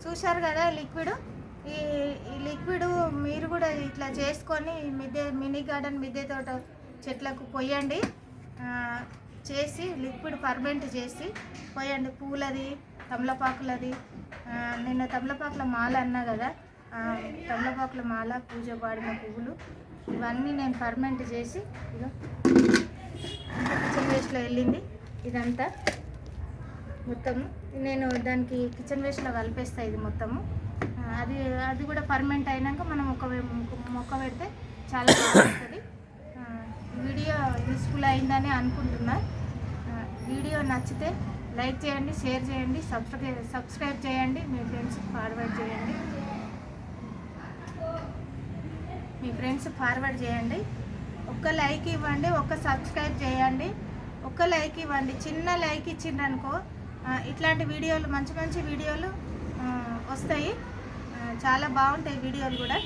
చూశారు కదా లిక్విడ్. ఈ ఈ లిక్విడ్ మీరు కూడా ఇట్లా చేసుకొని మినీ గార్డెన్ మిద్దె తోట చెట్లకు పోయండి. చేసి లిక్విడ్ ఫర్మెంట్ చేసి పోయండి. పూలది, తమలపాకులది. నిన్న తమలపాకుల మాల అన్నా కదా, తమలపాకుల మాల, పూజ వాడిన పువ్వులు ఇవన్నీ నేను ఫర్మెంట్ చేసి ఇక కిచెన్ వేస్ట్లో వెళ్ళింది. ఇదంతా మొత్తము నేను దానికి కిచెన్ వేస్ట్లో కలిపేస్తాను. ఇది మొత్తము అది కూడా ఫర్మెంట్ అయినాక మనం ఒక మొక్క పెడితే చాలా బాగుంటుంది. వీడియో యూస్ఫుల్ అయిందని అనుకుంటున్నా. వీడియో నచ్చితే లైక్ చేయండి, షేర్ చేయండి, సబ్స్క్రైబ్ చేయండి, మీ ఫ్రెండ్స్కి ఫార్వర్డ్ చేయండి. ఒక్క లైక్ ఇవ్వండి, ఒక్క సబ్స్క్రైబ్ చేయండి, ఒక్క లైక్ ఇవ్వండి. చిన్న లైక్ ఇచ్చిండ్రనుకో ఇట్లాంటి వీడియోలు మంచి మంచి వీడియోలు వస్తాయి. చాలా బాగుంటాయి వీడియోలు కూడా.